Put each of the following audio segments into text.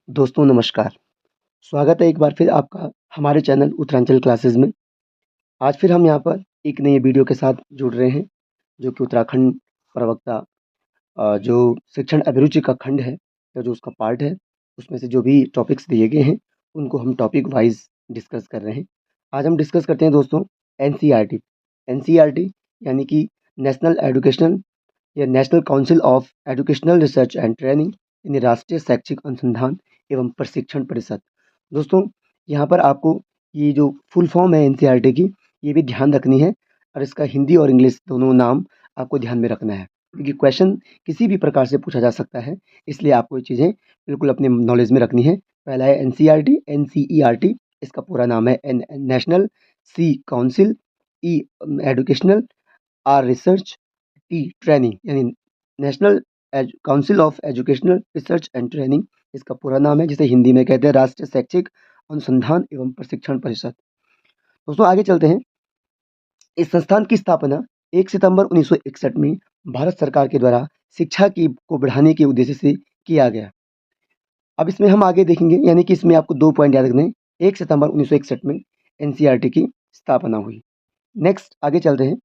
दोस्तों नमस्कार। स्वागत है एक बार फिर आपका हमारे चैनल उत्तरांचल क्लासेस में। आज फिर हम यहाँ पर एक नए वीडियो के साथ जुड़ रहे हैं, जो कि उत्तराखंड प्रवक्ता जो शिक्षण अभिरुचि का खंड है या जो उसका पार्ट है, उसमें से जो भी टॉपिक्स दिए गए हैं, उनको हम टॉपिक वाइज़ डिस्कस कर रहे हैं। आज हम डिस्कस करते हैं दोस्तों एनसीईआरटी। एनसीईआरटी यानी कि नेशनल एजुकेशनल या national council of educational research and training यानी राष्ट्रीय शैक्षिक अनुसंधान एवं प्रशिक्षण परिषद। दोस्तों यहाँ पर आपको ये जो फुल फॉर्म है एनसीईआरटी की, ये भी ध्यान रखनी है और इसका हिंदी और इंग्लिश दोनों नाम आपको ध्यान में रखना है, क्योंकि क्वेश्चन किसी भी प्रकार से पूछा जा सकता है, इसलिए आपको ये चीज़ें बिल्कुल अपने नॉलेज में रखनी है। पहला है एनसीईआरटी, एनसीईआरटी इसका पूरा नाम है national, C council, E educational, R research, T training यानी national council of educational research and training इसका पूरा नाम है, जिसे हिंदी में कहते हैं राष्ट्रीय शैक्षिक अनुसंधान एवं प्रशिक्षण परिषद। दोस्तों आगे चलते हैं। इस संस्थान की स्थापना 1 सितंबर 1961 में भारत सरकार के द्वारा शिक्षा की को बढ़ाने के उद्देश्य से किया गया। अब इसमें हम आगे देखेंगे, यानी कि इसमें आपको 2 पॉइंट याद रखने हैं। 1 सितंबर 1961 में एनसीईआरटी की स्थापना हुई। नेक्स्ट आगे चलते हैं।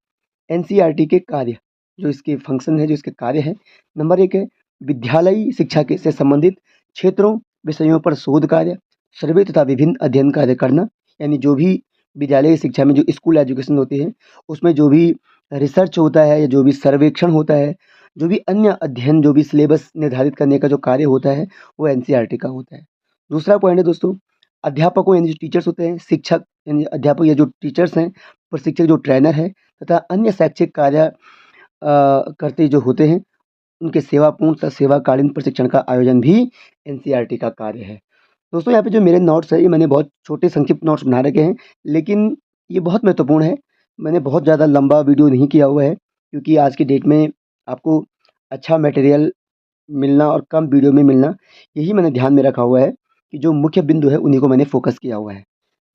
एनसीईआरटी के कार्य, जो इसके फंक्शन है, जो इसके कार्य है, नंबर 1 है विद्यालयी शिक्षा के से संबंधित क्षेत्रों, विषयों पर शोध कार्य, सर्वे तथा विभिन्न अध्ययन कार्य करना। यानी जो भी विद्यालयी शिक्षा में जो स्कूल एजुकेशन होती है, उसमें जो भी रिसर्च होता है या जो भी सर्वेक्षण होता है, जो भी अन्य अध्ययन, जो भी सिलेबस निर्धारित करने का जो कार्य होता है, वो एनसीईआरटी का होता है। दूसरा पॉइंट है दोस्तों, अध्यापकों यानी जो टीचर्स होते हैं, शिक्षक यानी अध्यापक या जो टीचर्स हैं, प्रशिक्षक जो ट्रेनर हैं तथा अन्य शैक्षिक कार्य करते जो होते हैं, उनके सेवापूर्ण तथा सेवाकालीन प्रशिक्षण का आयोजन भी एनसीईआरटी का कार्य है। दोस्तों यहाँ पे जो मेरे नोट्स हैं, ये मैंने बहुत छोटे संक्षिप्त नोट्स बना रखे हैं, लेकिन ये बहुत महत्वपूर्ण है। मैंने बहुत ज़्यादा लंबा वीडियो नहीं किया हुआ है, क्योंकि आज की डेट में आपको अच्छा मटेरियल मिलना और कम वीडियो में मिलना, यही मैंने ध्यान में रखा हुआ है कि जो मुख्य बिंदु है, उन्हीं को मैंने फोकस किया हुआ है।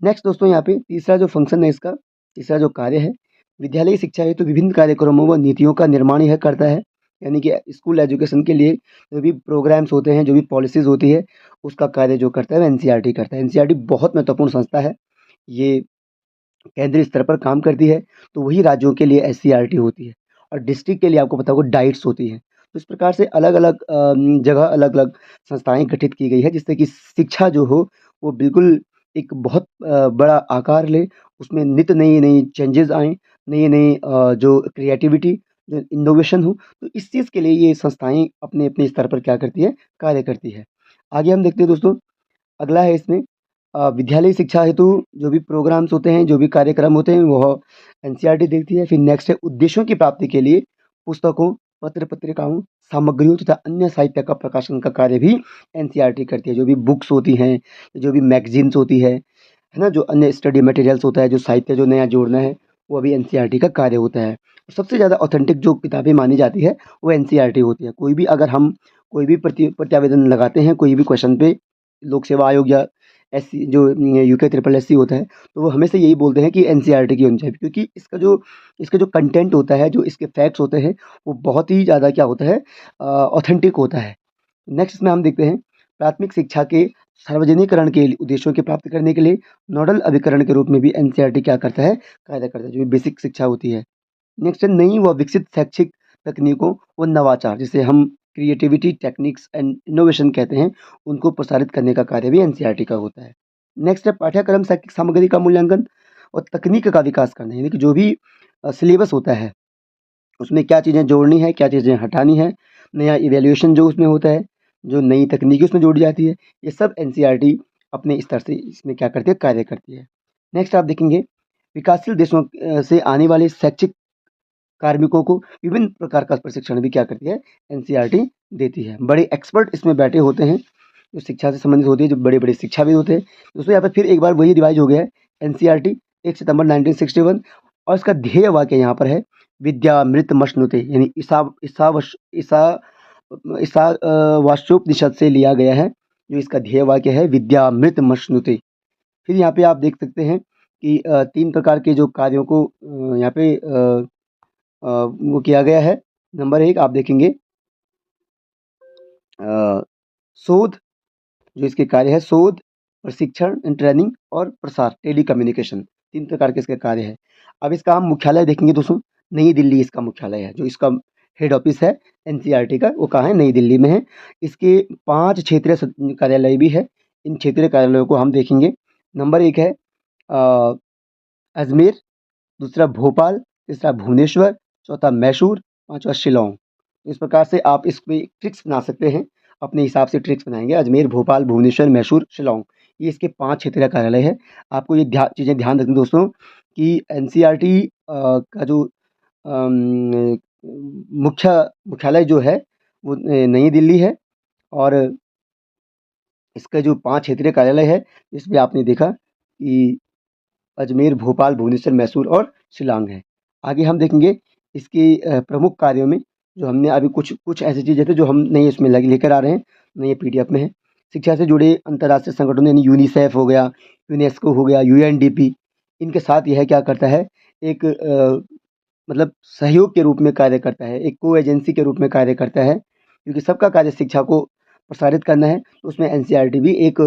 नेक्स्ट दोस्तों यहाँ पे तीसरा जो फंक्शन है इसका, तीसरा जो कार्य है, विद्यालयी शिक्षा हेतु विभिन्न कार्यक्रमों व नीतियों का निर्माण यह करता है। यानी कि स्कूल एजुकेशन के लिए जो भी प्रोग्राम्स होते हैं, जो भी पॉलिसीज़ होती है, उसका कार्य जो करता है वो एनसीईआरटी करता है। एनसीईआरटी बहुत महत्वपूर्ण संस्था है। ये केंद्रीय स्तर पर काम करती है, तो वही राज्यों के लिए एससीईआरटी होती है और डिस्ट्रिक्ट के लिए आपको पता होगा डाइट्स होती हैं। तो इस प्रकार से अलग-अलग जगह अलग-अलग संस्थाएँ गठित की गई है, जिससे कि शिक्षा जो हो वो बिल्कुल एक बहुत बड़ा आकार ले, उसमें नित्य नई-नई चेंजेज़ आएँ, नई-नई जो क्रिएटिविटी, जो इनोवेशन हो, तो इस चीज़ के लिए ये संस्थाएँ अपने-अपने स्तर पर क्या करती है, कार्य करती है। आगे हम देखते हैं दोस्तों, अगला है इसमें विद्यालयी शिक्षा हेतु जो भी प्रोग्राम्स होते हैं, जो भी कार्यक्रम होते हैं, वह एनसीईआरटी देखती है। फिर नेक्स्ट है उद्देश्यों की प्राप्ति के लिए पुस्तकों, पत्र-पत्रिकाओं, सामग्रियों तथा अन्य साहित्य का प्रकाशन का कार्य भी एनसीईआरटी करती है। जो भी बुक्स होती हैं, जो भी मैगज़ीन्स होती है ना? जो अन्य स्टडी मटेरियल्स होता है, जो साहित्य जो नया जोड़ना है, वो अभी एनसीईआरटी का कार्य होता है। सबसे ज़्यादा ऑथेंटिक जो किताबें मानी जाती है, वो एनसीईआरटी होती है। कोई भी अगर हम कोई भी प्रत्यावेदन लगाते हैं, कोई भी क्वेश्चन पे, लोक सेवा आयोग या एससी जो यूके ट्रिपल एससी होता है, तो वो हमेशा यही बोलते हैं कि एनसीईआरटी की होनी चाहिए, क्योंकि इसका जो कंटेंट होता है, जो इसके फैक्ट्स होते हैं, वो बहुत ही ज़्यादा क्या होता है, ऑथेंटिक होता है। नेक्स्ट इसमें हम देखते हैं प्राथमिक शिक्षा के सार्वजनिकरण के उद्देश्यों की प्राप्ति करने के लिए नोडल अभिकरण के रूप में भी एनसीईआरटी क्या करता है, कार्य करता है, जो बेसिक शिक्षा होती है। नेक्स्ट है नई व विकसित शैक्षिक तकनीकों व नवाचार, जिसे हम क्रिएटिविटी, टेक्निक्स एंड इनोवेशन कहते हैं, उनको प्रसारित करने का कार्य भी एनसीईआरटी का होता है। नेक्स्ट है पाठ्यक्रम शैक्षिक सामग्री का मूल्यांकन और तकनीक का विकास करना, यानी कि जो भी सिलेबस होता है, उसमें क्या चीज़ें जोड़नी है, क्या चीज़ें हटानी है, नया इवैल्यूएशन जो उसमें होता है, जो नई तकनीकी उसमें जोड़ी जाती है, ये सब एनसीईआरटी अपने स्तर से इसमें क्या करती है, कार्य करती है। नेक्स्ट आप देखेंगे विकासशील देशों से आने वाले शैक्षिक कार्मिकों को विभिन्न प्रकार का प्रशिक्षण भी क्या करती है, एनसीईआरटी देती है। बड़े एक्सपर्ट इसमें बैठे होते हैं, जो शिक्षा से संबंधित होती है, जो बड़े-बड़े शिक्षाविद होते हैं। दोस्तों यहाँ पे फिर एक बार वही रिवाइज़ हो गया है, एनसीईआरटी 1 सितंबर 1961 और इसका ध्येय वाक्य यहाँ पर है, विद्यामृतमश्नुते यानी ईशावास्योपनिषद से लिया गया है, जो इसका ध्येय वाक्य है विद्यामृतमश्नुते। फिर यहाँ पे आप देख सकते हैं कि 3 प्रकार के जो कार्यों को यहाँ पे वो किया गया है। नंबर 1 आप देखेंगे अ, शोध, जो इसके कार्य है शोध, प्रशिक्षण ट्रेनिंग और प्रसार टेलीकम्युनिकेशन, 3 प्रकार के इसके कार्य हैं। अब इसका हम मुख्यालय देखेंगे दोस्तों, नई दिल्ली इसका मुख्यालय है। जो इसका हेड ऑफिस है एनसीईआरटी का, वो कहाँ है? नई दिल्ली में है। इसके 5 क्षेत्रीय कार्यालय भी है। इन क्षेत्रीय कार्यालयों को हम देखेंगे। नंबर 1 है अजमेर, दूसरा भोपाल, तीसरा भुवनेश्वर, चौथा मैसूर, पाँचवा शिलांग। इस प्रकार से आप इस पे ट्रिक्स बना सकते हैं, अपने हिसाब से ट्रिक्स बनाएँगे। अजमेर, भोपाल, भुवनेश्वर, मैसूर, शिलांग, ये इसके 5 क्षेत्रीय कार्यालय है। आपको ये चीज़ें ध्यान रखनी दोस्तों कि एनसीईआरटी का जो मुख्यालय जो है वो नई दिल्ली है, और इसका जो 5 क्षेत्रीय कार्यालय है, इसमें आपने देखा कि अजमेर, भोपाल, भुवनेश्वर, मैसूर और शिलांग है। आगे हम देखेंगे इसके प्रमुख कार्यों में, जो हमने अभी कुछ ऐसी चीज़ें थे जो हम नई इसमें लेकर आ रहे हैं, नई पीडीएफ में है। शिक्षा से जुड़े अंतर्राष्ट्रीय संगठन यानी यूनिसेफ हो गया, यूनेस्को हो गया, यूएनडीपी, इनके साथ यह क्या करता है, एक मतलब सहयोग के रूप में कार्य करता है, एक को एजेंसी के रूप में कार्य करता है, क्योंकि सबका कार्य शिक्षा को प्रसारित करना है। तो उसमें एनसीईआरटी भी एक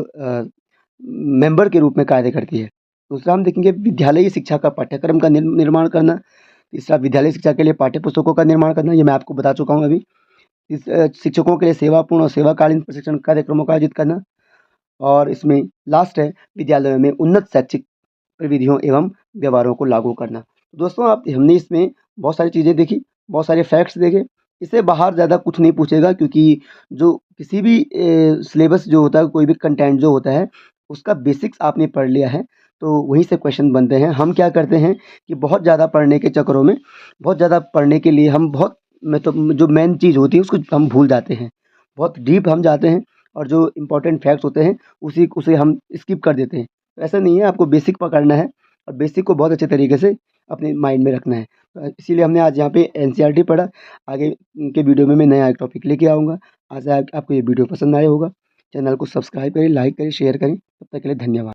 मेंबर के रूप में कार्य करती है। दूसरा हम देखेंगे विद्यालयी शिक्षा का पाठ्यक्रम का निर्माण करना। तीसरा विद्यालय शिक्षा के लिए पाठ्य पुस्तकों का निर्माण करना, ये मैं आपको बता चुका हूँ अभी। शिक्षकों के लिए सेवापूर्ण और सेवाकालीन प्रशिक्षण कार्यक्रमों का आयोजित करना। और इसमें लास्ट है विद्यालयों में उन्नत शैक्षिक प्रविधियों एवं व्यवहारों को लागू करना। दोस्तों आप हमने इसमें बहुत सारी चीज़ें देखी, बहुत सारे फैक्ट्स देखे। इससे बाहर ज़्यादा कुछ नहीं पूछेगा, क्योंकि जो किसी भी सिलेबस जो होता है, कोई भी कंटेंट जो होता है, उसका बेसिक्स आपने पढ़ लिया है, तो वहीं से क्वेश्चन बनते हैं। हम क्या करते हैं कि बहुत ज़्यादा पढ़ने के चक्करों में, बहुत ज़्यादा पढ़ने के लिए हम बहुत जो मेन चीज़ होती है उसको हम भूल जाते हैं। बहुत डीप हम जाते हैं, और जो इम्पोर्टेंट फैक्ट्स होते हैं उसे हम स्किप कर देते हैं। तो ऐसा नहीं है, आपको बेसिक पकड़ना है और बेसिक को बहुत अच्छे तरीके से अपने माइंड में रखना है। तो इसीलिए हमने आज यहाँ पे एनसीईआरटी पढ़ा। आगे के वीडियो में मैं नया एक टॉपिक लेके आऊँगा। आशा है आपको ये वीडियो पसंद आया होगा। चैनल को सब्सक्राइब करें, लाइक करें, शेयर करें। तब तक के लिए धन्यवाद।